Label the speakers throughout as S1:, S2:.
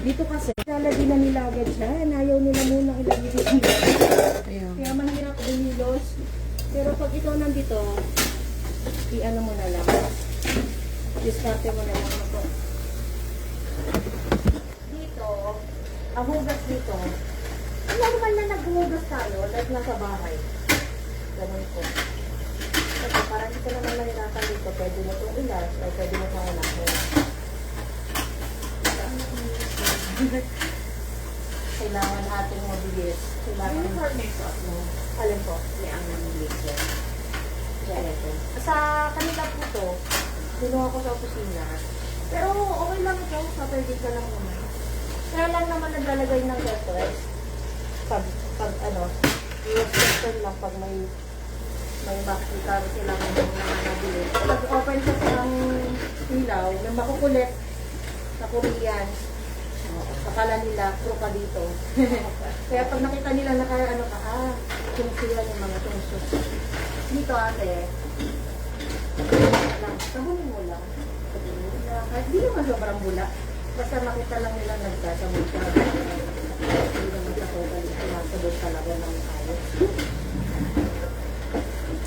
S1: Dito kasi, lalagyan na nila agad siya. Ayaw nila muna ilagay dito.
S2: Ayun.
S1: Kaya mahirap bumilos. Pero pag ikaw nandito, i-ano mo na lang. Diskarte mo na lang ito. Dito, ang hugas dito, normal na naghuhugas tayo, like nasa bahay. Ganun po. Kasi parang dito naman nahirapan dito, pwede mo itong ilas, o pwede mo itong unahin. Kailangan ating mabilis. Kailangan
S2: Yung makeup mo,
S1: alin po?
S2: may ang laser.
S1: Ganito. Sa kanila po to, kinuha ko sa opisina. Pero okay lang ito, Saturday ka lang naman. Kaya lang naman naglalagay ng request. Pag ano, i-restriction lang pag may makikita silang mga nabili. Pag open kasi ang ilaw, may makukulit sa Korean. Akala nila, pro ka dito. Kaya pag nakita nila ano ka, tungsiyan yung mga tungso. Dito ate, sabunin mo lang. Kahit di naman sobrang bula. Basta makita lang nila nagkasabot ka. Hindi naman sa total, sinasabot talaga ng ayos.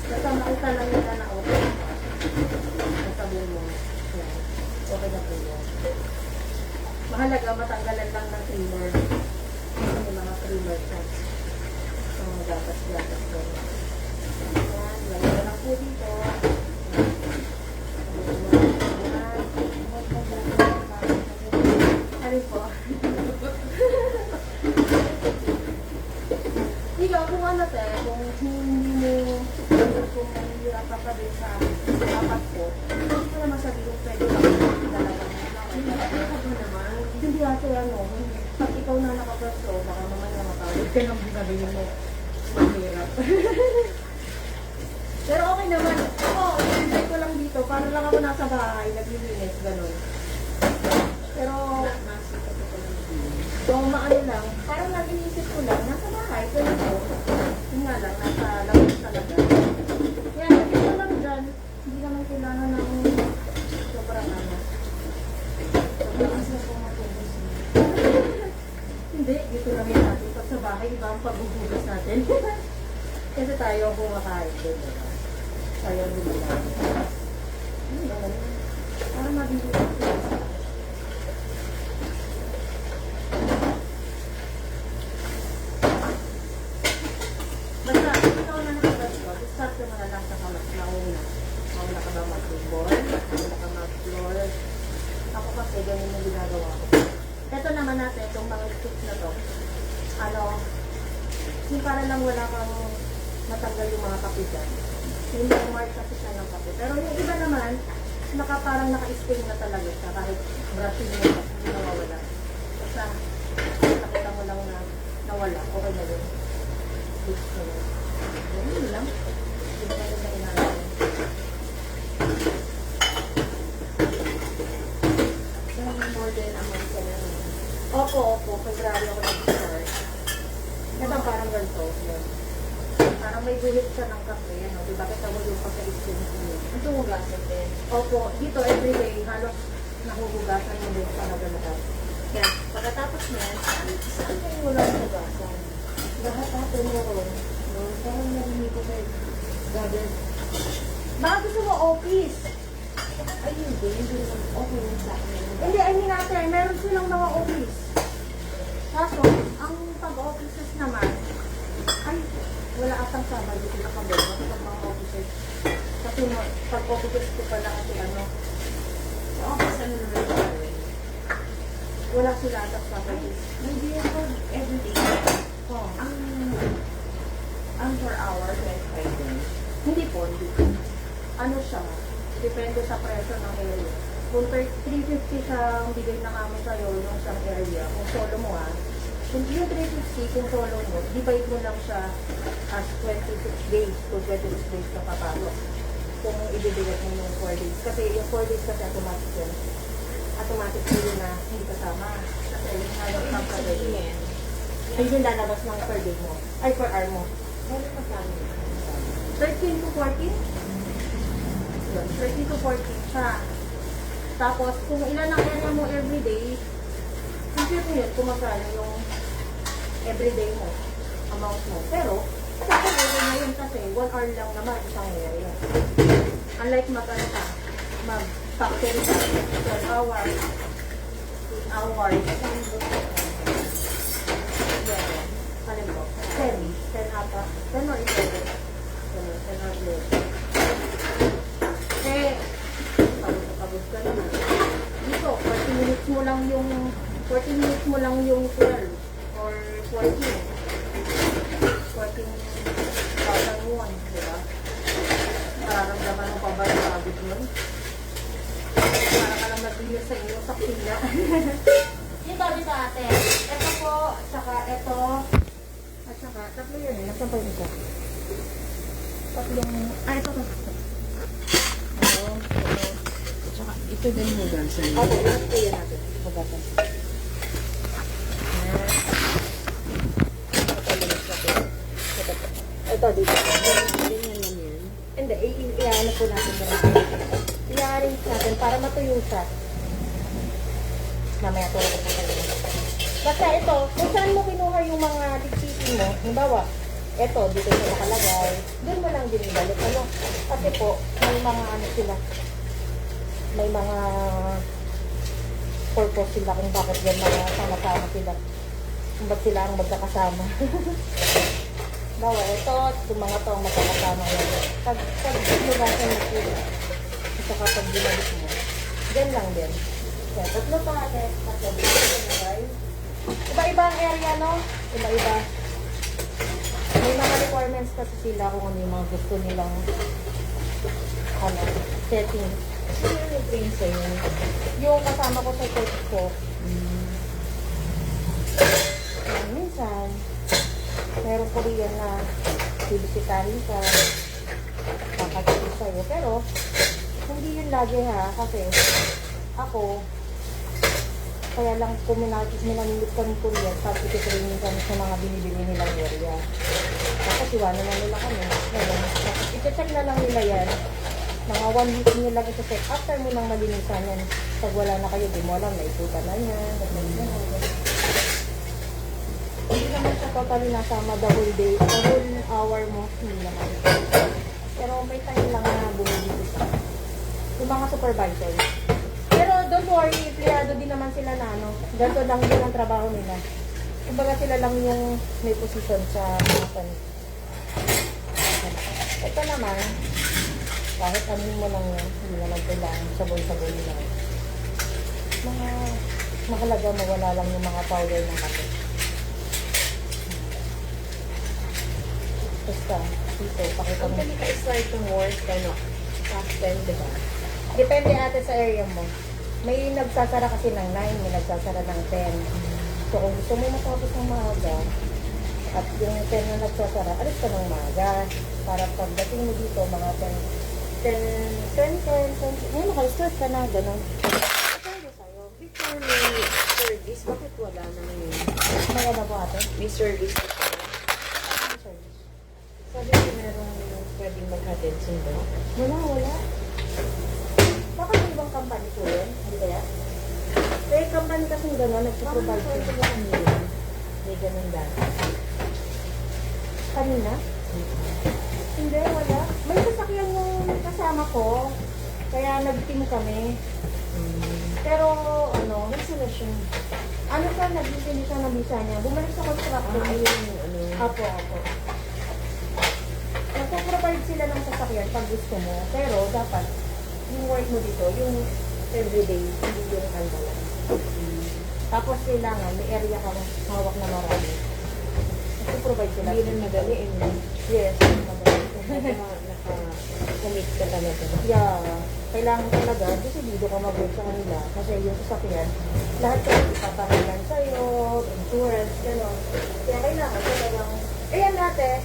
S1: Basta makita lang nila na okay. Nasabon mo. Yan. Okay na po yan. Mahalaga, matanggalan lang ng trimmer. Yung mga trimmer siya. So, gatas-gatas ko. Ayan, lagyan lang po dito. Ano po? Ikaw, kung ano te, kung hindi mo, kung mahihirapan ka din sa apat ko, hindi ko naman sabi kung pwede lang dalawa naman. Hindi ate ano, pag ikaw na nakapraso, baka mamaya matawag ka nang binabihin mo. Mahirap. Pero okay naman. Oo, i-enjoy ko lang dito. Para lang ako nasa bahay, naglilinis, ganun. Pero, kung maano lang, parang nag-inisip ko lang, nasa bahay, ganun po. Yun nga lang, nasa labas talaga. Kaya, ito lang dyan. Hindi naman kailangan ng sobrang ano. Sobrang asa po matubos. Hindi, dito lang yun natin. Pag sa bahay, iba ang pagbubugas natin. Kasi tayo ang kumakain din. Tayo ang bumilay. Parang mabibig ko. Basta, ikaw na nakabas ko. Start ka na lang sa kamas na una. Mauna ka ba mag-ball? Mauna ka mag-floor? Ako kasi ganun yung ginagawa ko. Ito naman natin, itong mga tips na to. Ano, yung para lang wala kang matanggal yung mga kape dyan. Yung mark kasi siya ng kape. Pero yung iba naman, parang naka-sting na talaga siya. Kahit brushing mo, hindi nawawala. Basta, nakita mo lang na nawala. Okay na yun. Tips na yun. Ganun lang. Hindi na yun na inaalam.
S2: More than a month ka na.
S1: Opo. February ako nag-start. Ito parang ganito. Yun. Parang may guhit siya ng kape. Ano? Diba? Kita mo yung pagka-sting niyo.
S2: Ito hugasan din.
S1: Opo. Dito everyday, halos nahuhugasan mo din talaga lahat. Yan. Pagkatapos niyan, saan kayo wala ng hugasan? Lahat natin meron. No? Parang narinig ko kayo. Gabi. Baka gusto mo office?
S2: Ay, hindi. Hindi naman okay yung sa akin.
S1: Hindi, I mean natin, meron silang mga office. Kaso, ang pag-offices naman, ay, wala atang Sabado sila kami. Sa mga offices. Kasi pag-offices ko pala kasi ano,
S2: Sa office, ano naman yung gawin?
S1: wala sila atang Sabado.
S2: Hindi ako everyday.
S1: Oh.
S2: Ang 4 hours, 25 din.
S1: Hindi po, hindi. Ano siya, depende sa presyo ng area. Kung 350 siyang bigay na kami sa'yo yung isang area, kung solo mo kung yung 350, kung solo mo, divide mo lang siya as 26 days to 26 days na papasok. Kung ibibigay mo yung 4 days. Kasi yung 4 days kasi automatic yun. Automatic yun na hindi kasama. Kasi yung halong pagkagayin. Hindi yung lalabas ng per day mo. Ay, per hour mo.
S2: Ano magkano?
S1: 13 to 14? Yun, 13 to 14 siya. Tapos, kung ilan ang area mo everyday, 50 mo yun kung magkano yung everyday mo, amount mo. Pero, sa pag-uwi na yun kasi, 1 hour lang naman isang area. Unlike mag-ano ka, mag-factory ka, 12 hours, 8 hours, yeah. Alin po? 10 ata. 10 or 11. 10 or 11. Eh, pagod ka naman. Dito, 40 minutes mo lang yung 12 or 14. 14,000 won, di ba? Nararamdaman mo pa ba yung pagod nun? Para ka lang nag-deal sa inyo sa pila. Dito ate. Ito po, saka ito. At saka, tatlo yun eh. Nasaan pa yung isa? Tatlong, ito. Ito.
S2: Tsaka ito din mo dahil sa
S1: Okay, lahat po yun natin. Pagkatan. Ito, dito.
S2: ganyan lang yan.
S1: Hindi, i-ano po natin muna. I-arrange natin para matuyo siya. Mamaya tulad ko pa kayo. Basta ito, kung saan mo kinuha yung mga diktitin mo, halimbawa, ito, dito siya nakalagay, doon mo lang din ibalik. Ano? Kasi po, may mga ano sila, may mga purpose sila kung bakit yan mga sama-sama sila. Kung ba't sila ang magkakasama. Bawa, ito, yung mga to, magkakasama yan. Pag lugasan na sila, at saka pag binalik mo, dyan lang din. Yan, tatlo pa natin, tatlo dito, guys. Iba-iba ang area, no? Iba-iba. May mga requirements kasi sila kung ano yung mga gusto nilang ano, setting.
S2: Sino yung train sa'yo?
S1: Yung kasama ko sa church ko, minsan, merong Korean na bibisitahin ka, kakatulong sa'yo. Pero, hindi yun lagi ha, kasi ako, kaya lang kung minamimit kami Korean, pag ititraining kami sa mga binibili nilang area. Tapos iwanan na nila kami. Ngayon, iti-check na lang nila yan. Mga 1 week nila iti-check. After mo nang malinisan yan, pag wala na kayo, di mo alam, naikutan na yan. Hindi naman siya totally nasama the whole day, the whole hour mo, hindi naman. Pero may time lang na bumibili siya. Yung mga supervisor. Pero don't worry, empleyado din naman sila na ano, ganito lang din ang trabaho nila. Kumbaga sila lang yung may position sa mga pan. Ito naman, kahit amin mo lang yan, hindi naman kailangan sabon-sabon lang. Mga mahalaga mawala lang yung mga powder ng kape. Basta, dito, pakita
S2: Ang
S1: mo.
S2: dali ka-start ng work, ano, past 10, diba?
S1: Depende ate sa area mo. May nagsasara kasi ng 9, may nagsasara ng 10. So kung gusto mo matapos ng maaga, at yung 10 na nagsasara, alis ka ng maaga. Para pagdating mo dito, mga 10, ngayon nakal-start ka na, gano'n. Depende sa'yo.
S2: Before may service, bakit wala naman yun?
S1: May ano po ate?
S2: May service na siya.
S1: Ano service?
S2: Sabi ko merong pwedeng maghatid sundo.
S1: Wala. Bakit may ibang company po yun? Hindi kaya? May company kasing gano'n,
S2: Bakit
S1: nagpaprovide
S2: nakwento
S1: ko.
S2: mo kami yun? May ganun dati.
S1: Kanina? Hindi, wala. May sasakyan yung kasama ko. Kaya nag-team kami. Pero, ano,
S2: May solusyon.
S1: ano siya, nag-finish siya ng visa niya. Bumalik sa construction.
S2: Ayun yung ano.
S1: Apo. Nagpo-provide sila ng sasakyan pag gusto mo. Pero, dapat, yung work mo dito, yung everyday, hindi yung kaldalan. Tapos, kailangan, may area kang hawak na marami. Nagpo-provide sila.
S2: Hindi rin madali eh.
S1: Yes, madali.
S2: Naka-commit ka talaga.
S1: Yeah, kailangan talaga, decidido ka mag-work sa kanila. Kasi yung sasakyan, lahat ka ipapahingan sa'yo, insurance, gano'n. Kaya kailangan talagang, ayan natin,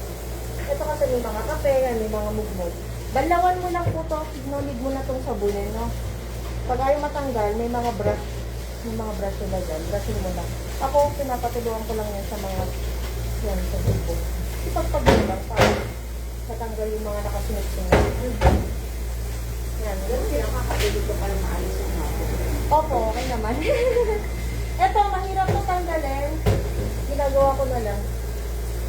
S1: ito kasi may mga kape, may mga mugmog. Banlawan mo lang po to, no need mo na itong sabunin, no? Pag ayaw matanggal, may mga brush sila dyan, brushin mo lang. Ako, pinapatulungan ko lang yan sa mga, yan, sa tubo. Ipagpagod lang, para matanggal yung mga nakasunod-sunod. Yan, ganun din.
S2: Nakakabilig ko para maalis yung hapon.
S1: Opo, okay naman. Eto, mahirap to lang.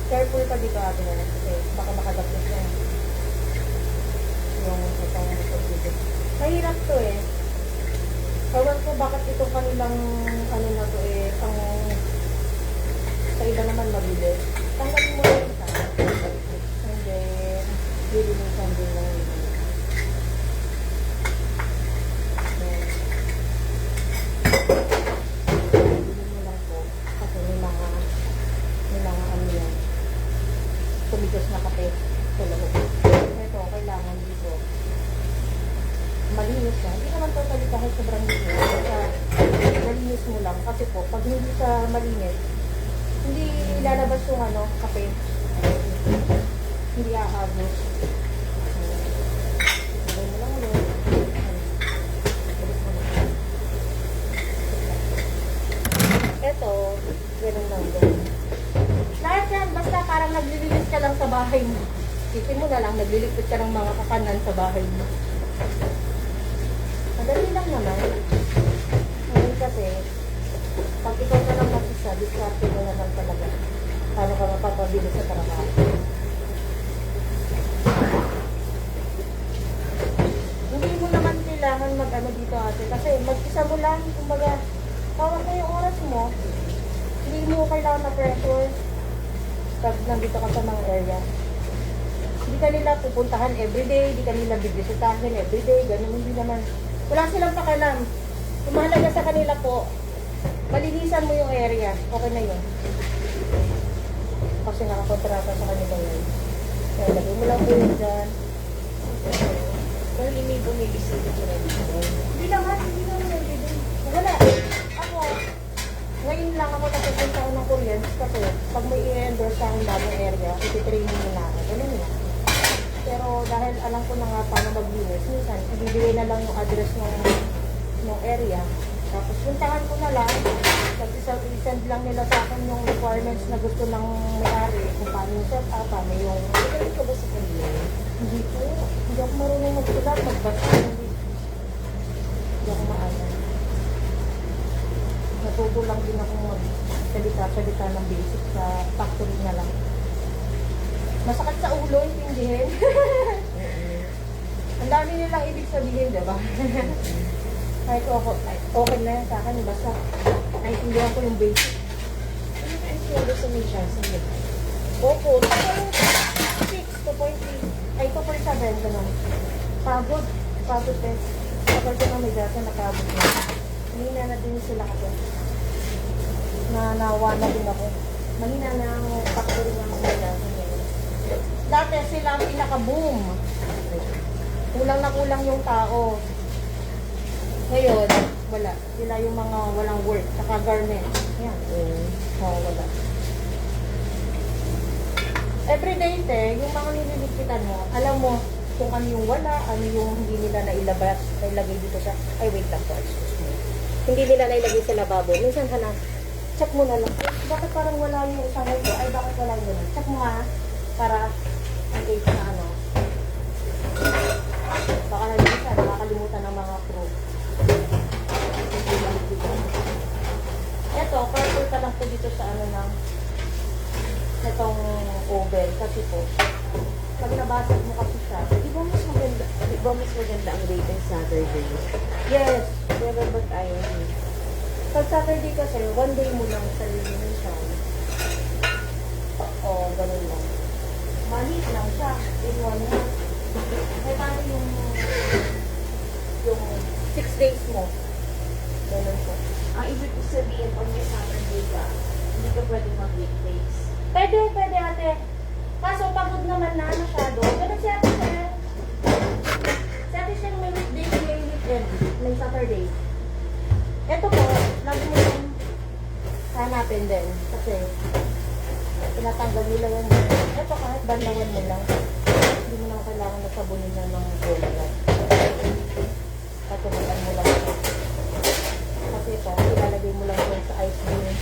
S1: Careful ka dito ate na kasi baka makadapos yan. Yung itong dito. Mahirap to eh. Kawan ko bakit itong kanilang ano na to eh, pang sa iba naman mabili. Tanggalin mo lang isa. And then, lilinisan din lang yun. Lilinisan mo lang po. Kasi may mga ano yan. Tumigas na kape. Ito, kailangan dito. Malinis na. Hindi naman totally kahit sobrang linis. Basta malinis mo lang. Kasi po, pag hindi sa malinis, hindi lalabas yung ano, kape. Hindi aagos. Lagay mo lang ulit. Balik mo lang. Ito, ganun lang din. Lahat yan, basta parang naglilinis ka lang sa bahay mo. Isipin mo na lang, naglilipot ka ng mga kakanan sa bahay mo. Madali lang naman. Ngayon kasi, pag ikaw na lang mag-isa, diskarte mo na lang talaga. Paano ka mapapabilis sa trabaho. Hindi mo naman kailangan mag-ano dito ate. Kasi mag-isa mo lang, kumbaga, tawag na yung oras mo. Hindi mo kailangan na pressure pag nandito ka sa mga area. Hindi ka nila pupuntahan everyday, hindi ka nila bibisitahin everyday, ganun hindi naman. Wala silang pakialam. Kung mahalaga sa kanila po, malinisan mo yung area. Okay na yun. Kasi nakakontrata sa kanila yun. Kaya lagay mo lang po yun dyan.
S2: Pero hindi may bumibisita ko rin.
S1: Hindi naman everyday. Wala. Ako, ngayon lang ako napupunta ko ng Koreans kasi pag may i-endorse sa aking bagong area, iti-training mo na ako. Ganun lang. Pero dahil alam ko na nga paano mag-linis, minsan, ibibigay na lang yung address ng area. Tapos puntahan ko na lang, tapos i-send lang nila sa akin yung requirements na gusto ng may-ari, kung paano yung set up, paano yung...
S2: Ikaw ka ba sa kanila?
S1: Hindi ko. Hindi ako marunong magsulat, magbasa. Hindi ako maalam. Natuto lang din ako magsalita ng basic sa factory na lang. Masakit sa ulo, intindihin. Ang dami nilang ibig sabihin, diba? Kahit okay na yan sa akin, basta naiintindihan ko yung basic.
S2: Ano ka ang sweldo sa may chance ng libre?
S1: Opo, 2.6, 2.3, ay 2.7, ganun. Pagod eh. Kapag ko na may data, nakabot na. Mahina na din sila kasi. Nawa na din ako. Mahina na ang factory ng mga data ngayon. Dati sila ang pinaka-boom. Kulang na kulang yung tao. Ngayon, wala. Sila yung mga walang work, saka garment. Yan. Wala. Everyday, yung mga nililipitan mo, alam mo kung ano yung wala, ano yung hindi nila nailabas, nailagay dito sa, ay wait lang po, excuse me. Hindi nila nailagay sa lababo. Minsan ka na, check mo na lang. Bakit parang wala yung isang ito? Ay, bakit wala yun? Check mo ha, para ang case na ano. Baka na minsan, nakakalimutan ng mga crew. Ito, careful ka lang po dito sa ano ng itong oven kasi po pag nabasag mo kasi siya,
S2: Di ba mas maganda ang date ng Saturday?
S1: yes,
S2: Pero ba't ayaw niyo?
S1: pag Saturday kasi one day mo lang sa linisan ganun lang maliit lang siya in one month may paano yung 6 days mo ganun po.
S2: Ibig ko sabihin, pag may Saturday ka, hindi ka pwede mag-weekdays.
S1: Pwede ate. Kaso pagod naman na masyado. Ganun si ate siya. Si ate siya may weekday, may weekend, may Saturday. Ito po, lagi mo yung hanapin din. Kasi tinatanggal nila yan. Ito kahit bandawan mo lang. Hindi mo na kailangan nagsabunin na ng gola. Patuloyan mo lang ito. Kasi ito, ilalagay mo lang yun sa ice cream.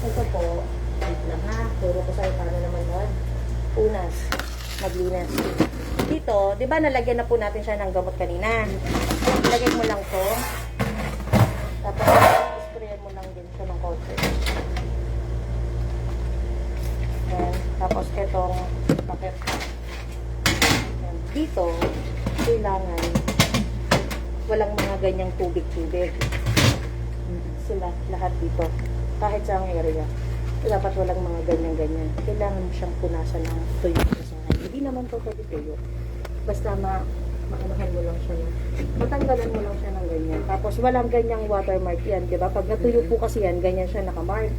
S1: Ito po, wait lang ha. Turo ko sa'yo paano naman yun. Unas, maglinis. Dito, di ba nalagyan na po natin siya ng gamot kanina? Ilagay mo lang to. Tapos, sprayan mo lang din siya ng konti. dito, kailangan walang mga ganyang tubig-tubig. Sila, lahat dito. Kahit sa ang area. Dapat walang mga ganyan-ganyan. Kailangan mo siyang punasan ng tuyo sa sahay. Hindi naman to pwede tuyo. Basta maanahan mo lang siya. Matanggalan mo lang siya ng ganyan. Tapos walang ganyang watermark yan, di ba? Pag natuyo po kasi yan, ganyan siya nakamark.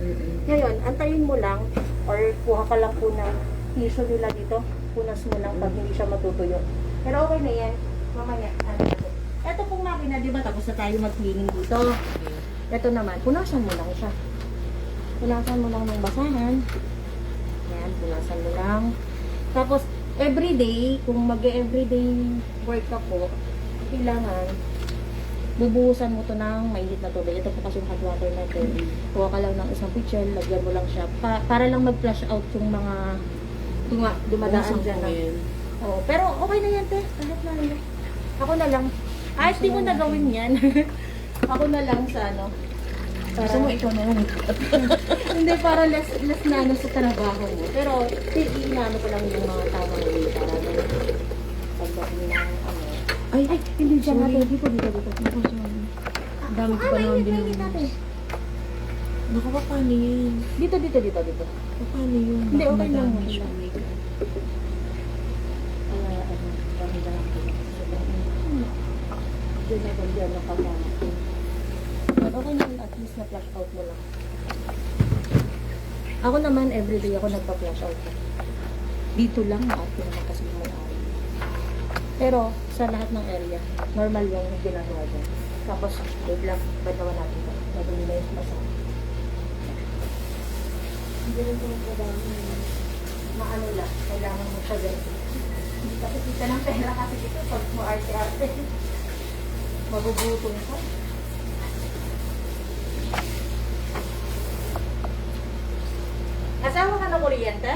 S1: Ngayon, antayin mo lang or kuha ka lang po ng tissue nila dito. Punas mo lang pag hindi siya matutuyo. Pero okay na yan. Mamaya, ano natin. Ito pong makina, di ba? Tapos na tayo mag-cleaning dito. Ito naman, punasan mo lang siya. Punasan mo lang ng basahan. Yan, punasan mo lang. Tapos, everyday, kung mag-everyday work ka po, kailangan bubuhusan mo to ng mainit na tubig. Ito po kasi yung hot water natin. Kuha ka lang ng isang pitcher, lagyan mo lang siya. Para lang mag-flush out yung mga dumadaan dyan. Oo, pero okay na yan, te. Kahit na yan. Ako na lang. Kahit di mo na gawin yan. Ako na lang sa ano.
S2: Gusto mo ikaw na lang.
S1: Hindi, para less na ano sa trabaho mo. Pero, inaano ko lang yung mga tamang way para pagdating ng ano.
S2: Ay,
S1: Hindi dyan
S2: sorry.
S1: natin. Dito.
S2: Ako, sorry. Ang dami ko pa naman
S1: mainit
S2: binunod.
S1: natin.
S2: Naku, paano yan?
S1: Dito.
S2: Paano yun?
S1: Hindi,
S2: Baka
S1: okay lang,
S2: madami
S1: okay
S2: siya.
S1: lang. Dahan-dahan ko lang. Diyan ako dyan nakakama ko. But okay naman, at least na-flush out mo lang. Ako naman, everyday ako nagpa-flush out. Dito lang, maarte naman kasi yung may-ari. Pero, sa lahat ng area, normal yung ginagawa dyan. Tapos, wait lang, banawan natin ito. Madali na yung basa. Hindi rin ito magkadami. Maano lang, kailangan mo siya ganito. Hindi kasi kita ng pera kasi dito pag mo arte-arte. Magugutong ka. Asawa ka na kuryente?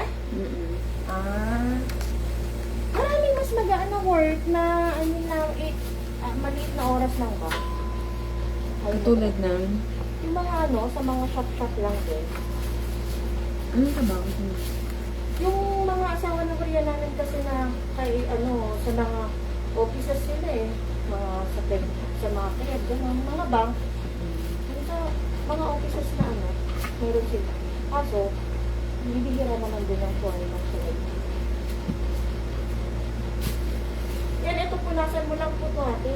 S1: Maraming mas magaan na work na ano lang, maliit na oras lang ba?
S2: Tulad ng,
S1: Yung mga ano, sa mga shop-shop lang din.
S2: anong trabaho mo?
S1: Yung mga asawa ng Korean namin kasi na kay ano, sa mga offices sila eh. Mga sa mga kaya, gano'n, mga bank. Yung sa mga offices na ano, meron sila. Kaso, bibihira naman din ang kuha ng sunod. Yan, ito punasan mo lang po ito ate.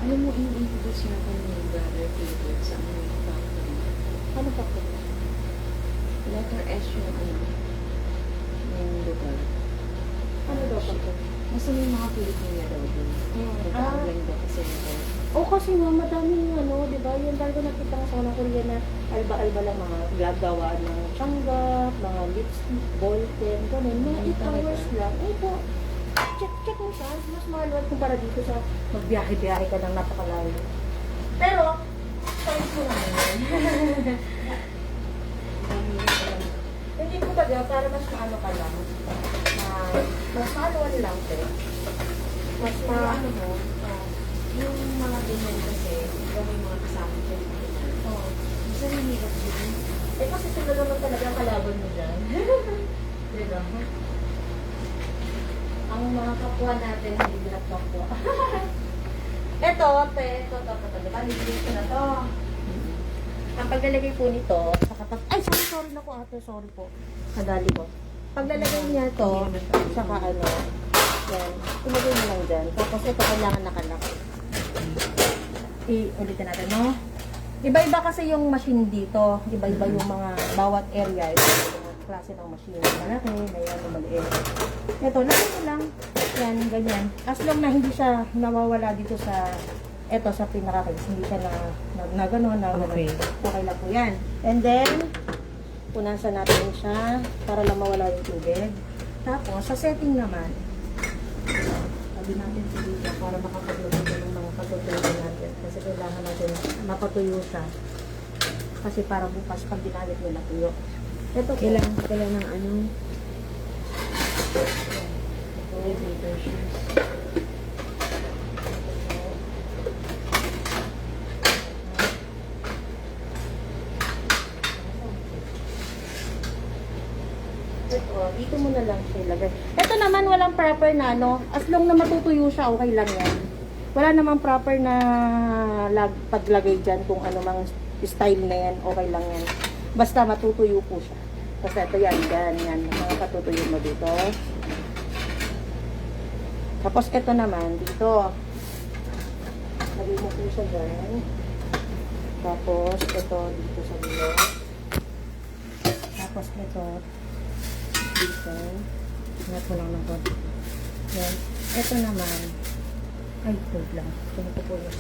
S2: Alam mo, in-introduce na kami ng brother Peter sa aming factory.
S1: Ano pa po?
S2: Letter S yung ano, yung lugar.
S1: Ano daw pa po?
S2: Basta may mga Pilipino daw din. Nag-online daw kasi ako.
S1: Oo, kasi nga madaming ano, di ba? Yung talaga nakita ko sa mga Korean na alba-alba lang mga gagawaan ng tsanggap, mga lipstick, ballpen, ganun. Mga 8 hours lang. Eh po, check mo siya. Mas mahal kumpara dito sa magbiyahe-biyahe ka ng napakalayo. Pero, choice mo naman yun. Hindi ko baga, para mas maano ka lang. Mas maano lang, pero. Mas maano mo.
S2: Yung mga ganyan kasi, yung may mga kasama ko yung
S1: Oo.
S2: Gusto rin hirap din.
S1: Eh kasi sila naman talaga ang kalaban mo dyan. Diba? Ang mga kapwa natin, hindi nila kapwa. Ito, diba? Nililis ko na to. Ang paglalagay po nito, sa kapag... Ay, sorry na po ate, sorry po. Kadali ko. Paglalagay niya to, saka ano, yan, ilagay mo lang dyan. Tapos ito kailangan nakalak. Ulitin natin, no? Iba-iba kasi yung machine dito. Iba-iba yung mga bawat area. Iba yung klase ng machine. Malaki, mayan, maliit. Ito, lagay mo lang. Yan, ganyan. As long na hindi siya nawawala dito sa eto sa pinaka-case. Hindi siya na gano'n, na gano'n.
S2: Okay.
S1: Okay lang po yan. And then, punasan natin siya para lang mawala yung tubig. Tapos, sa setting naman, sabi natin sa dito para makapagluto ng mga paglutuin natin. Kasi kailangan natin mapatuyo siya. Kasi para bukas pag ginamit nyo natuyo. Ito po.
S2: Kailangan ko pala ng ano, elevator shoes.
S1: Ito, dito mo na lang siya ilagay. Ito naman, walang proper na ano. As long na matutuyo siya, okay lang yan. Wala namang proper na paglagay dyan kung ano mang style na yan, okay lang yan. Basta matutuyo po siya. Basta ito yan, yan. Mga patutuyo mo dito. Tapos ito naman, dito. Lagay mo po siya dyan. Tapos ito, dito sa dulo. Tapos ito, dito. Ingat mo lang ng konti. Yan. Ito naman, ay, hold lang. Ito po yun.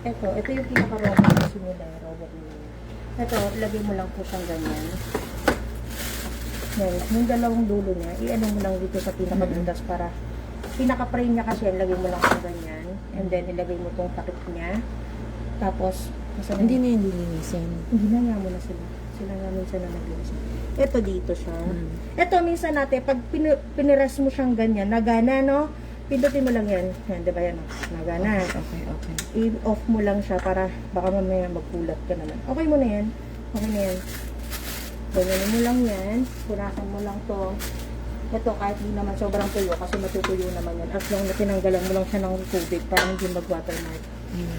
S1: Ito yung pinaka-robot na simula, robot mo. Ito, lagay mo lang po siyang ganyan. Yan, yung dalawang dulo niya, i-ano mo lang dito sa pinaka-bundas para pinaka-frame niya kasi yan, lagay mo lang siyang ganyan. And then, ilagay mo tong takip niya. Tapos,
S2: Hindi na yung lilinisin.
S1: hindi na nga muna sila. Sila nga minsan na naglinis. Ito dito siya. Ito minsan natin, pag piniras mo siyang ganyan, nagana, no? Pindutin mo lang yan. Yan, di ba yan? Nagana.
S2: Okay, okay.
S1: I-off mo lang siya para baka mamaya magpulat ka naman. Okay mo na yan. Okay na yan. Ganyan mo lang yan. Punasan mo lang to. Ito, kahit di naman sobrang tuyo kasi matutuyo naman yan. As long na tinanggalan mo lang siya ng tubig para hindi mag-watermark.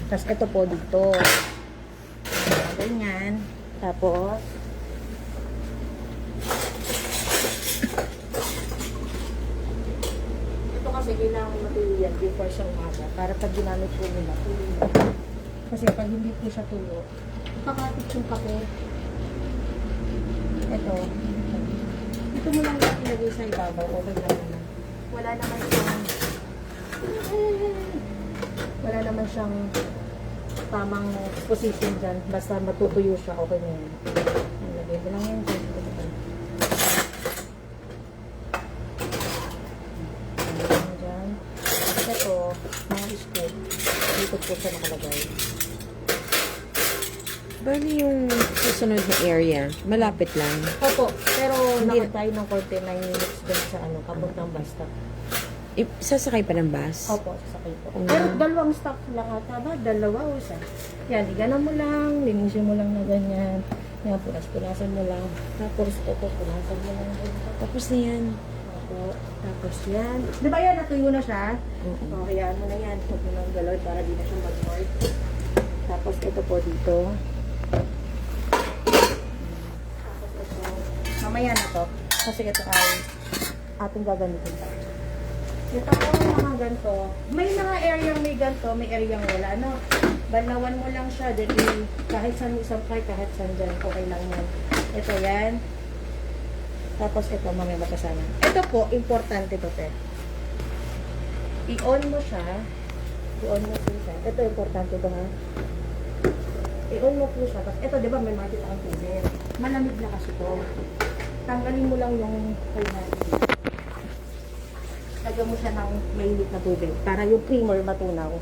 S1: Tapos ito po dito. Ganyan. Tapos, ito kasi kailangan matuyo yan before siya umaga. Para pag ginamit po nila, tuyo na. Kasi pag hindi po siya tuyo, kakapit yung kape. Ito. Ito mo lang yung ilagay sa ibabaw. Okay lang naman. Wala naman siyang tamang position dyan. Basta matutuyo siya. Okay na yun. Ilagay mo lang yan dyan. Dyan. Ito, mga scoop. Dito po siya nakalagay.
S2: Bali yung susunod na area, malapit lang.
S1: Opo, pero
S2: Hindi-
S1: nakatay ng konti 9 minutes din sa ano, papuntang basta.
S2: Sasakay pa ng bus?
S1: Opo, sasakay po. Pero dalawang stop lang ata ba? Dalawa o isa? Yan, iganan mo lang, linisin mo lang na ganyan. Yan, punas-punasan mo lang. Tapos ito, punasan mo lang.
S2: Tapos na yan.
S1: Opo, tapos yan. Di ba yan, natuyo na siya?
S2: Oo.
S1: Okay, yan mo na yan. Huwag mo nang galaw para di na siya mag-mark. Tapos ito po dito. Tapos ito. Mamaya na to. Kasi ito ay ating gagamitin pa. Ito mga ganito. May mga area may ganito, may area wala. No? Banawan mo lang siya. Then, kahit saan mo isang kahit saan dyan, okay lang yan. Ito yan. Tapos ito, mamaya makasama. Ito po, importante to, te. I-on mo siya. I-on mo po siya. Ito, importante to, ha? I-on mo po siya. Tapos ito, di ba, may makita ang tubig. Malamig na kasi to. Tanggalin mo lang yung kayo natin. Lagyan mo siya ng mainit na tubig para yung creamer matunaw.